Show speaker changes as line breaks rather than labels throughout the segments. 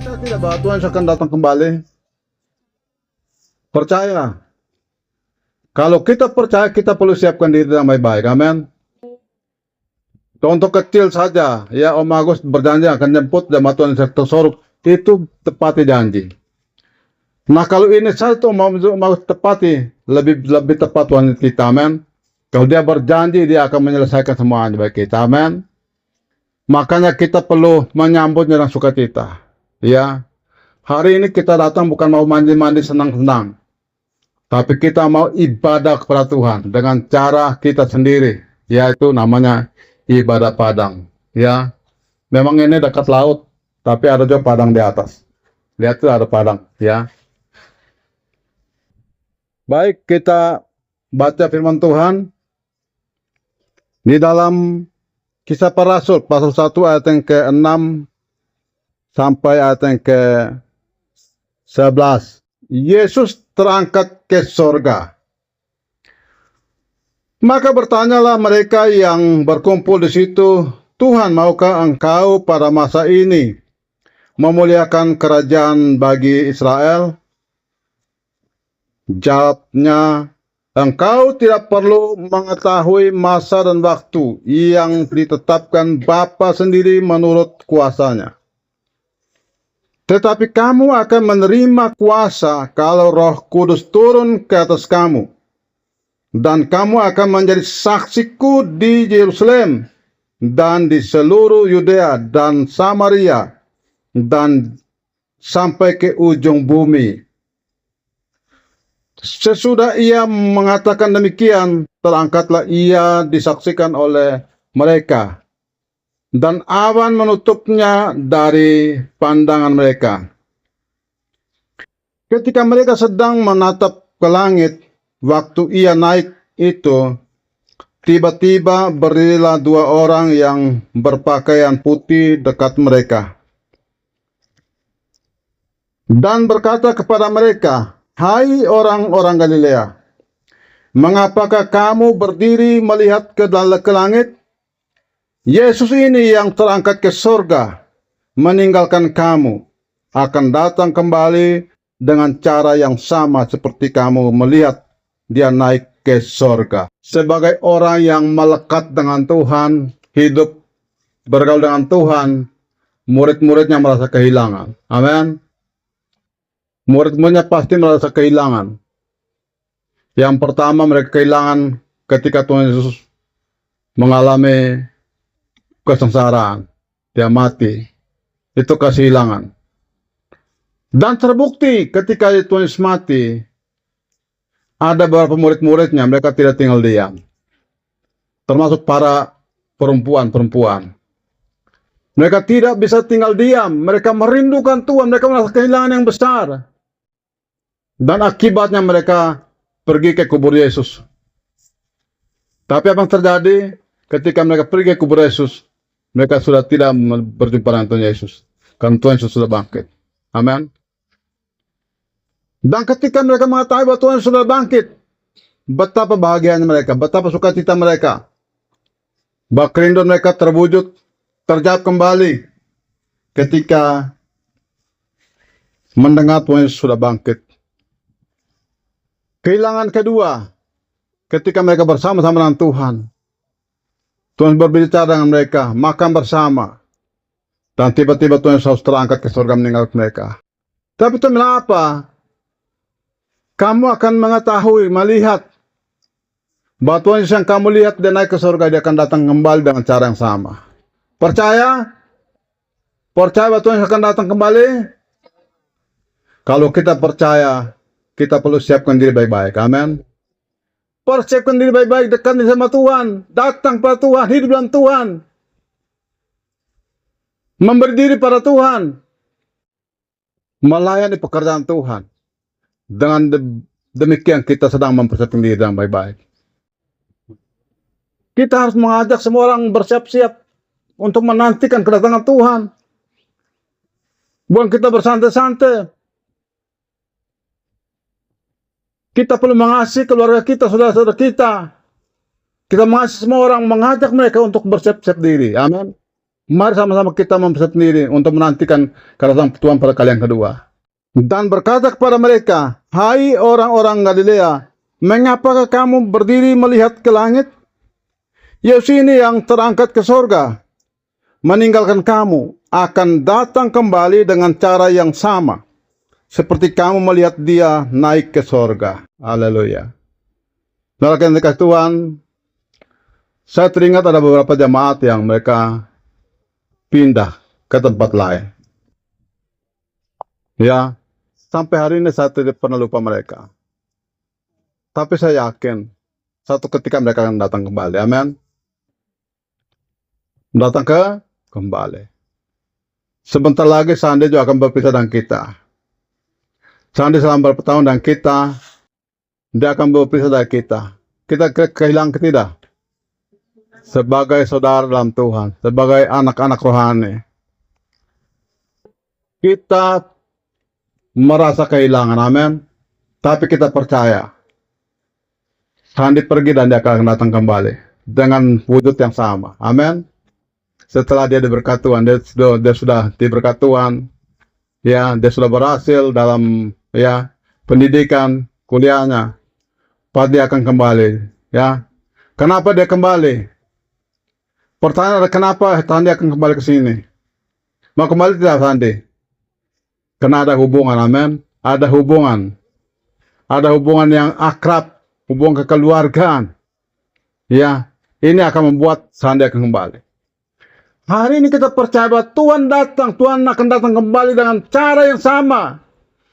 Percaya tidak bahwa Tuhan akan datang kembali? Percaya. Kalau kita percaya, kita perlu siapkan diri dengan baik-baik. Amin. Contoh kecil saja, ya Om Agus berjanji akan jemput jemaat Tuhan sektor soruk. Itu tepati janji. Nah kalau ini satu mau tepati, lebih tepat Tuhan kita. Amin. Kalau dia berjanji, dia akan menyelesaikan semuanya bagi kita. Amin. Makanya kita perlu menyambutnya dengan sukacita. Ya, hari ini kita datang bukan mau mandi-mandi senang-senang, tapi kita mau ibadah kepada Tuhan dengan cara kita sendiri, yaitu namanya ibadah padang. Ya, memang ini dekat laut, tapi ada juga padang di atas. Lihat tuh ada padang. Ya, baik kita baca firman Tuhan di dalam Kisah Para Rasul pasal 1 ayat yang ke-6 sampai ayat yang ke-11. Yesus terangkat ke sorga. Maka bertanyalah mereka yang berkumpul di situ, Tuhan, maukah engkau pada masa ini memuliakan kerajaan bagi Israel? Jawabnya, engkau tidak perlu mengetahui masa dan waktu yang ditetapkan Bapa sendiri menurut kuasanya. Tetapi kamu akan menerima kuasa kalau Roh Kudus turun ke atas kamu. Dan kamu akan menjadi saksiku di Yerusalem dan di seluruh Yudea dan Samaria dan sampai ke ujung bumi. Sesudah ia mengatakan demikian, terangkatlah ia disaksikan oleh mereka. Dan awan menutupnya dari pandangan mereka. Ketika mereka sedang menatap ke langit, waktu ia naik itu, tiba-tiba berdirilah dua orang yang berpakaian putih dekat mereka. Dan berkata kepada mereka, hai orang-orang Galilea, mengapakah kamu berdiri melihat ke langit? Yesus ini yang terangkat ke surga, meninggalkan kamu, akan datang kembali dengan cara yang sama seperti kamu melihat dia naik ke surga. Sebagai orang yang melekat dengan Tuhan, hidup bergaul dengan Tuhan, murid-muridnya merasa kehilangan. Amin. Murid-muridnya pasti merasa kehilangan. Yang pertama mereka kehilangan ketika Tuhan Yesus mengalami kesengsaraan, dia mati, itu kehilangan. Dan terbukti ketika Tuhan Yesus mati, ada beberapa murid-muridnya, mereka tidak tinggal diam, termasuk para perempuan-perempuan. Mereka tidak bisa tinggal diam, mereka merindukan Tuhan, mereka merasa kehilangan yang besar. Dan akibatnya mereka pergi ke kubur Yesus. Tapi apa yang terjadi ketika mereka pergi ke kubur Yesus? Mereka sudah tidak berjumpa dengan Tuhan Yesus, karena Tuhan Yesus sudah bangkit. Amin. Dan ketika mereka mengetahui bahwa Tuhan sudah bangkit, betapa bahagianya mereka, betapa sukacita mereka. Bahwa kerinduan mereka terwujud, terjawab kembali ketika mendengar Tuhan Yesus sudah bangkit. Kehilangan kedua, ketika mereka bersama-sama dengan Tuhan. Tuhan berbicara dengan mereka, makan bersama. Dan tiba-tiba Tuhan Yesus terangkat ke surga meninggalkan mereka. Tapi Tuhan bilang apa? Kamu akan mengetahui, melihat bahwa Tuhan Yesus yang kamu lihat dia naik ke surga, dia akan datang kembali dengan cara yang sama. Percaya? Percaya bahwa Tuhan Yesus akan datang kembali? Kalau kita percaya, kita perlu siapkan diri baik-baik. Amin. Persiapkan diri baik-baik, dekat sama Tuhan, datang pada Tuhan, hidup dalam Tuhan, memberi diri pada Tuhan, melayani pekerjaan Tuhan. Dengan demikian kita sedang mempersiapkan diri dengan baik-baik. Kita harus mengajak semua orang bersiap-siap untuk menantikan kedatangan Tuhan. Bukan kita bersantai-santai. Kita perlu mengasihi keluarga kita, saudara-saudara kita. Kita mengasihi semua orang, mengajak mereka untuk bersiap-siap diri. Amin. Mari sama-sama kita mempersiapkan diri untuk menantikan kedatangan Tuhan pada kali yang kedua. Dan berkata kepada mereka, "Hai orang-orang Galilea, mengapakah kamu berdiri melihat ke langit? Yesus ini yang terangkat ke sorga, meninggalkan kamu, akan datang kembali dengan cara yang sama, seperti kamu melihat dia naik ke sorga." Haleluya. Dalam kasih Tuhan, saya teringat ada beberapa jemaat yang mereka pindah ke tempat lain. Ya, sampai hari ini saya tidak pernah lupa mereka. Tapi saya yakin, satu ketika mereka akan datang kembali. Amin. Datang kembali. Sebentar lagi Sandi juga akan berpisah dengan kita. Sandi selama berapa tahun dengan kita, dia akan berpisah dari kita. Kita kehilangan tidak? Sebagai saudara dalam Tuhan, sebagai anak-anak rohani, kita merasa kehilangan, amin. Tapi kita percaya, Sandi pergi dan dia akan datang kembali dengan wujud yang sama, amin. Setelah dia diberkati Tuhan, dia sudah diberkati Tuhan, ya, dia sudah berhasil dalam ya pendidikan kuliahnya, pasti dia akan kembali, ya. Kenapa dia kembali? Pertanyaan adalah kenapa Sandi akan kembali ke sini? Mau kembali tidak Sandi? Karena ada hubungan, amin. Ada hubungan. Ada hubungan yang akrab, hubungan kekeluargaan. Ya, ini akan membuat Sandi akan kembali. Hari ini kita percaya bahwa Tuhan datang, Tuhan akan datang kembali dengan cara yang sama.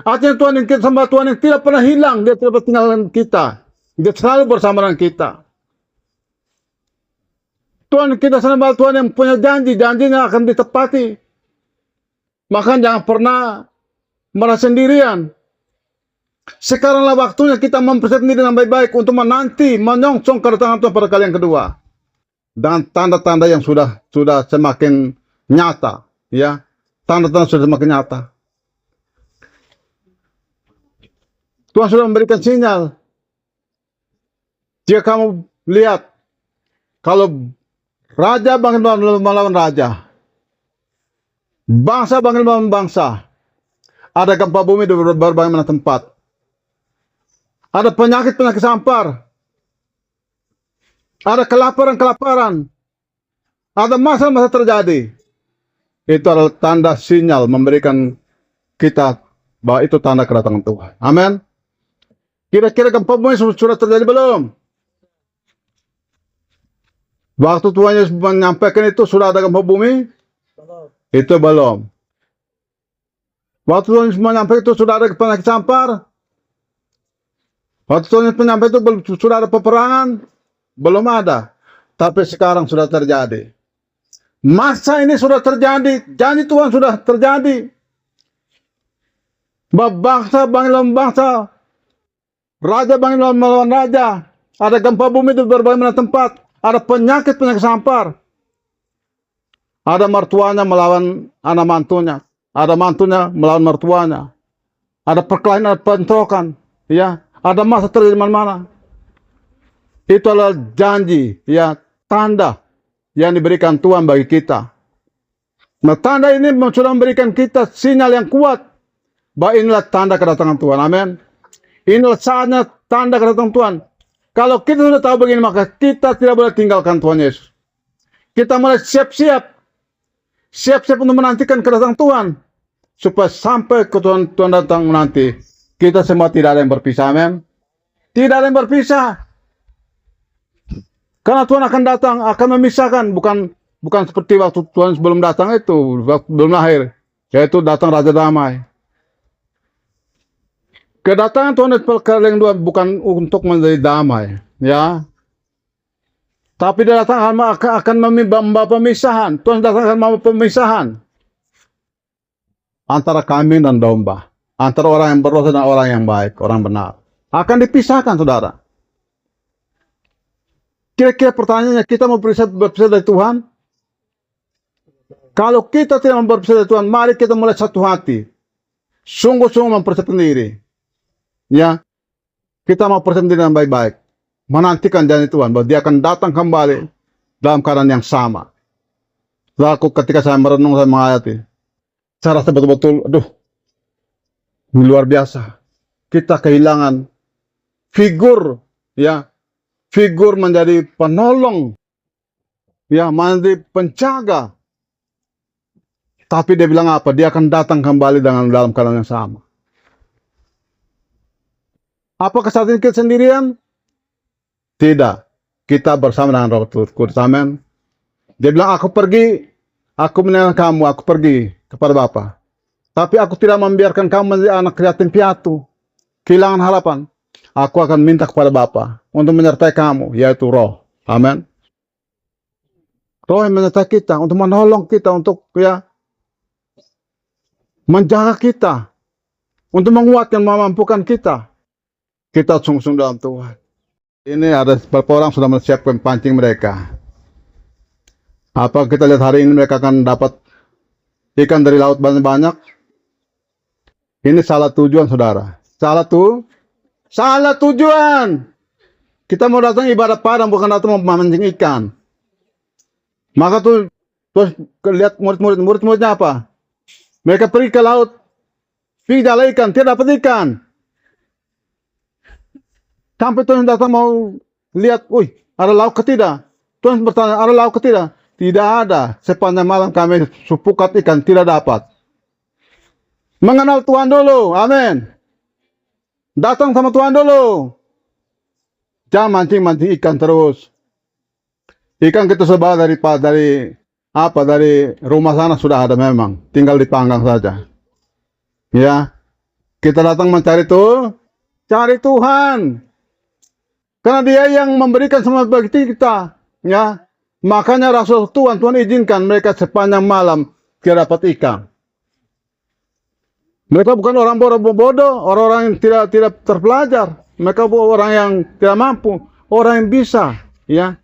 Artinya Tuhan yang kita sembah, Tuhan yang tidak pernah hilang, dia tidak tinggalkan kita. Dia selalu bersama dengan kita. Tuhan kita sembah, Tuhan yang punya janji, janjinya akan ditepati. Maka jangan pernah merasa sendirian. Sekaranglah waktunya kita mempersiapkan diri dengan baik-baik untuk menanti, menyongsong kedatangan Tuhan pada kali yang kedua. Dan tanda-tanda yang sudah semakin nyata, ya. Tanda-tanda sudah semakin nyata. Tuhan sudah memberikan sinyal. Jika kamu lihat, kalau raja bangkit melawan raja, bangsa bangkit melawan bangsa, ada gempa bumi di berbagai mana tempat, ada penyakit sampar, ada kelaparan, ada masa-masa terjadi. Itu adalah tanda sinyal memberikan kita bahwa itu tanda kedatangan Tuhan. Amin. Kira-kira gempa bumi sudah terjadi belum? Waktu Tuhan Yesus menyampaikan itu sudah ada gempa bumi? Itu belum. Waktu Tuhan Yesus menyampaikan itu sudah ada penyakit sampar? Waktu Tuhan Yesus menyampaikan itu sudah ada peperangan? Belum ada. Tapi sekarang sudah terjadi. Masa ini sudah terjadi. Janji Tuhan sudah terjadi. Bangsa bangkit lawan bangsa. Raja bangkit melawan raja. Ada gempa bumi di berbagai mana tempat. Ada penyakit sampar. Ada mertuanya melawan anak mantunya. Ada mantunya melawan mertuanya. Ada perkelahian, ada bentrokan. Ya, ada masa terjadi mana-mana. Itu adalah janji, ya, tanda yang diberikan Tuhan bagi kita. Nah, tanda ini sudah memberikan kita sinyal yang kuat bahwa inilah tanda kedatangan Tuhan. Amin. Inilah saatnya tanda kedatangan Tuhan. Kalau kita sudah tahu begini, maka kita tidak boleh tinggalkan Tuhan Yesus. Kita mulai siap-siap untuk menantikan kedatangan Tuhan, supaya sampai ke Tuhan datang nanti, kita semua tidak ada yang berpisah. Amin. Tidak ada yang berpisah. Karena Tuhan akan datang, akan memisahkan, bukan seperti waktu Tuhan sebelum datang itu, waktu belum lahir, yaitu datang Raja Damai. Kedatangan Tuhan kali yang kedua bukan untuk menjadi damai, ya. Tapi dia datang akan membawa pemisahan. Tuhan datang akan membawa pemisahan antara kambing dan domba, antara orang yang berdosa dan orang yang baik, orang benar. Akan dipisahkan, saudara. Kira-kira pertanyaannya, kita mau berpisah dari Tuhan? Kalau kita tidak mau berpisah dari Tuhan, mari kita mulai satu hati, sungguh-sungguh mempersiapkan diri. Ya, kita mau persiapkan diri dengan baik-baik, menantikan janji Tuhan bahwa Dia akan datang kembali dalam keadaan yang sama. Aku ketika saya merenung saya mga ayat ini, saya rasa betul-betul, aduh, ini luar biasa. Kita kehilangan figur, ya, figur menjadi penolong, ya, menjadi penjaga. Tapi dia bilang apa? Dia akan datang kembali dengan dalam keadaan yang sama. Apakah saat ini kita sendirian? Tidak. Kita bersama dengan Roh Kudus. Amin. Dia bilang, aku pergi, aku meninggalkan kamu, aku pergi kepada Bapa. Tapi aku tidak membiarkan kamu menjadi anak yatim piatu, kehilangan harapan. Aku akan minta kepada Bapa untuk menyertai kamu, yaitu Roh. Amin. Roh yang menyertai kita, untuk menolong kita, untuk ya menjaga kita, untuk menguatkan, memampukan kita. Kita sungguh-sungguh dalam Tuhan. Ini ada beberapa orang sudah menyiapkan pancing mereka. Apa kita lihat hari ini mereka akan dapat ikan dari laut banyak-banyak? Ini salah tujuan, saudara. Salah tujuan. Kita mau datang ibadah padang, bukan datang memancing ikan. Maka terus lihat murid-muridnya apa? Mereka pergi ke laut, pergi jalan ikan, tidak dapat ikan. Sampai Tuhan datang mau lihat, ada lauk ke tidak? Tuhan bertanya, ada lauk ke tidak? Tidak ada. Sepanjang malam kami supukat ikan, tidak dapat. Mengenal Tuhan dulu, amin. Datang sama Tuhan dulu. Jangan mancing ikan terus. Ikan kita sebawa dari rumah sana sudah ada memang. Tinggal dipanggang saja. Ya. Kita datang mencari cari Tuhan. Karena Dia yang memberikan semua bagi kita, ya. Makanya Rasul Tuhan izinkan mereka sepanjang malam tidak dapat ikan. Mereka bukan orang bodoh, orang-orang yang tidak terpelajar. Mereka orang yang tidak mampu, orang yang bisa, ya.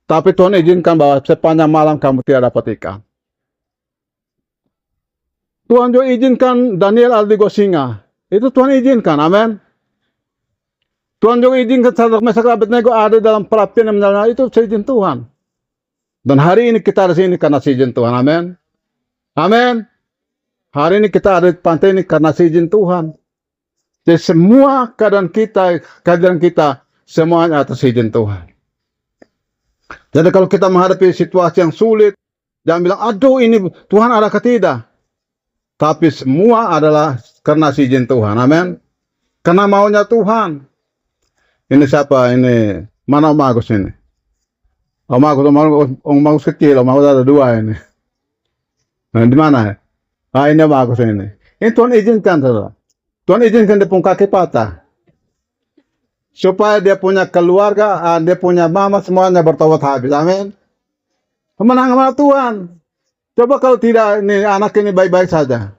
Tapi Tuhan izinkan bahwa sepanjang malam kamu tidak dapat ikan. Tuhan juga izinkan Daniel ada di gua singa. Itu Tuhan izinkan, amin. Tuhan juga izinkan Sadrak Mesak Abednego ada dalam perapian yang menyala, itu seizin Tuhan. Dan hari ini kita ada di sini karena seizin Tuhan, amin. Amin. Hari ini kita ada di pantai ini karena seizin Tuhan. Jadi semua keadaan kita, semuanya atas izin Tuhan. Jadi kalau kita menghadapi situasi yang sulit, jangan bilang, aduh ini Tuhan ada ke tidak. Tapi semua adalah karena seizin Tuhan, amin. Karena maunya Tuhan. Ini siapa ini? Mana Om Agus ini? Om Agus kecil, Om Agus ada dua ini. Nah, di mana? Ini Om Agus ini. Ini Tuhan izinkan, saudara. Tuhan izinkan dia punya kaki patah. Supaya dia punya keluarga, dia punya mama, semuanya bertobat habis. Amin. Kemenangan sama Tuhan. Coba kalau tidak, ini anak ini baik-baik saja.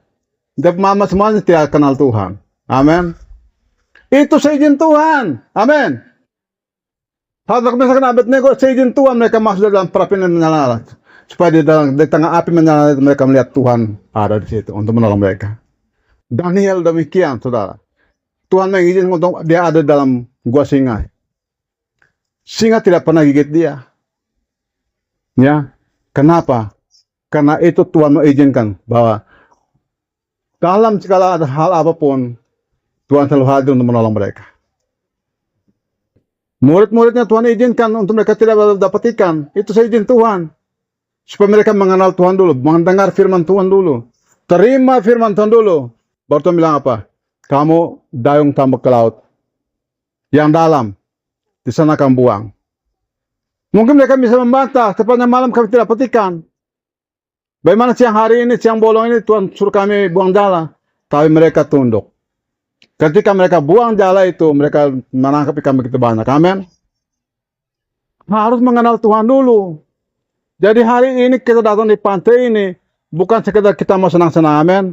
Dia mama semuanya tidak kenal Tuhan. Amin. Itu seizin Tuhan. Amin. Sadrak Mesak Abednego seizin Tuhan mereka masuk dalam perapian yang menyala. Supaya di tengah api menyala mereka melihat Tuhan ada di situ untuk menolong mereka. Daniel demikian, saudara. Tuhan mengizinkan untuk dia ada dalam gua singa. Singa tidak pernah gigit dia. Ya. Kenapa? Karena itu Tuhan mengizinkan bahwa dalam segala hal apapun Tuhan selalu hadir untuk menolong mereka. Murid-muridnya Tuhan izinkan untuk mereka tidak dapat ikan. Itu seizin Tuhan. Supaya mereka mengenal Tuhan dulu. Mendengar firman Tuhan dulu. Terima firman Tuhan dulu. Baru Tuhan bilang apa? Kamu dayung tambah ke laut. Yang dalam. Di sana kamu buang. Mungkin mereka bisa membantah. Sepanjang malam kami tidak dapat ikan. Bagaimana siang hari ini, siang bolong ini Tuhan suruh kami buang jala. Tapi mereka tunduk. Ketika mereka buang jala itu, mereka menangkap ikan begitu banyak. Amin. Harus mengenal Tuhan dulu. Jadi hari ini kita datang di pantai ini, bukan sekedar kita mau senang-senang, amin.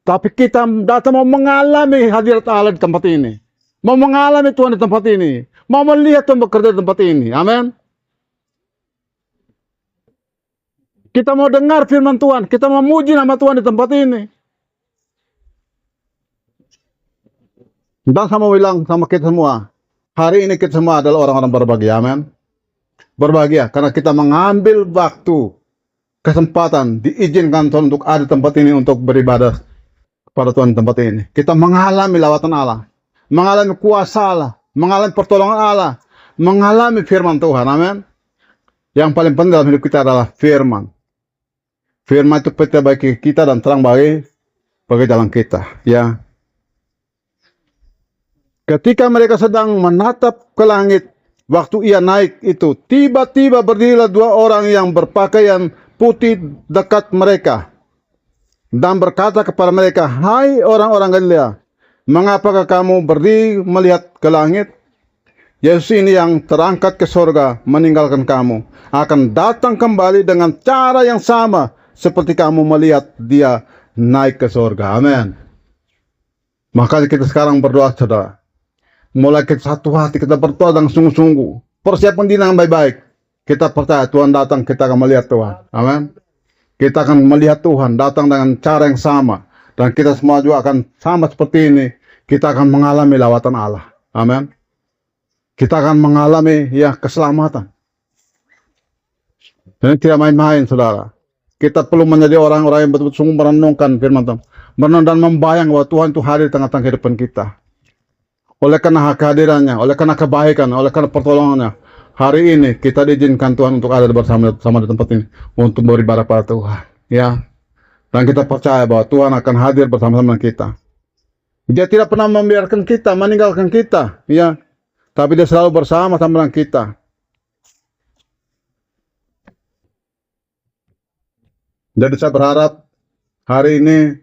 Tapi kita datang mau mengalami hadirat Allah di tempat ini. Mau mengalami Tuhan di tempat ini. Mau melihat Tuhan bekerja di tempat ini, amin. Kita mau dengar firman Tuhan, kita mau memuji nama Tuhan di tempat ini. Dan sama bilang sama kita semua, hari ini kita semua adalah orang-orang berbahagia, amin. Berbahagia karena kita mengambil waktu kesempatan, diizinkan Tuhan untuk ada di tempat ini untuk beribadah kepada Tuhan di tempat ini. Kita mengalami lawatan Allah, mengalami kuasa Allah, mengalami pertolongan Allah, mengalami firman Tuhan. Amin. Yang paling penting dalam hidup kita adalah firman. Firman itu peta bagi kita dan terang bagi jalan kita. Ya. Ketika mereka sedang menatap ke langit, waktu ia naik itu, tiba-tiba berdirilah dua orang yang berpakaian putih dekat mereka dan berkata kepada mereka, "Hai orang-orang Galilea, mengapakah kamu berdiri melihat ke langit? Yesus ini yang terangkat ke sorga meninggalkan kamu akan datang kembali dengan cara yang sama seperti kamu melihat dia naik ke sorga." Amin. Maka kita sekarang berdoa, saudara. Mulai kita satu hati, kita berdoa dengan sungguh-sungguh. Persiapkan diri dengan baik-baik. Kita percaya Tuhan datang, kita akan melihat Tuhan. Amin. Kita akan melihat Tuhan datang dengan cara yang sama. Dan kita semua juga akan sama seperti ini. Kita akan mengalami lawatan Allah. Amin. Kita akan mengalami keselamatan. Dan tidak main-main, saudara. Kita perlu menjadi orang-orang yang betul-betul sungguh merenungkan firman Tuhan. Merenung dan membayang bahwa Tuhan itu hadir di tengah-tengah kehidupan kita. Oleh karena kehadirannya, oleh karena kebaikan, oleh karena pertolongannya, hari ini kita diizinkan Tuhan untuk ada bersama di tempat ini untuk beribadah pada Tuhan. Ya, dan kita percaya bahwa Tuhan akan hadir bersama-sama kita. Dia tidak pernah membiarkan kita, meninggalkan kita, ya, tapi dia selalu bersama-sama dengan kita. Jadi saya berharap hari ini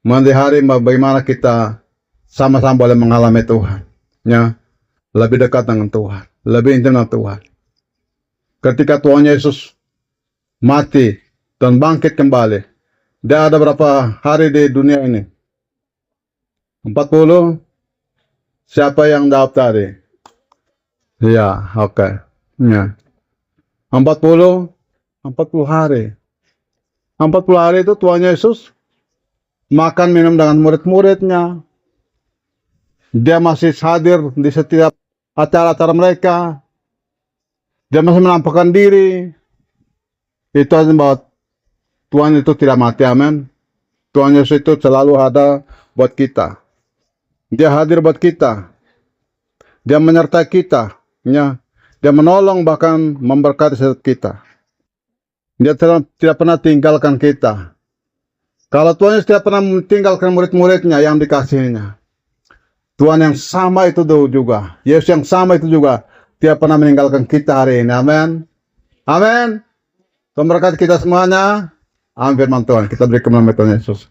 menjadi hari bagaimana kita sama-sama boleh mengalami Tuhan, ya, lebih dekat dengan Tuhan, lebih intim dengan Tuhan. Ketika Tuhan Yesus mati dan bangkit kembali, dia ada berapa hari di dunia ini? 40? Siapa yang jawab tadi? Ya, oke. Ya. 40 hari. 40 hari itu Tuhan Yesus makan minum dengan murid-muridnya. Dia masih hadir di setiap acara-acara mereka. Dia masih menampakkan diri. Itu bahwa Tuhan itu tidak mati. Amin. Tuhan Yesus itu selalu ada buat kita. Dia hadir buat kita. Dia menyertai kita. Ya. Dia menolong bahkan memberkati setiap kita. Dia tidak pernah tinggalkan kita. Kalau Tuhan Yesus tidak pernah tinggalkan murid-muridnya yang dikasihinya. Tuhan yang sama itu juga. Yesus yang sama itu juga. Dia pernah meninggalkan kita hari ini. Amin. Amin. Tuhan berkati kita semuanya. Amin firman Tuhan. Kita beri kemenangan Tuhan Yesus.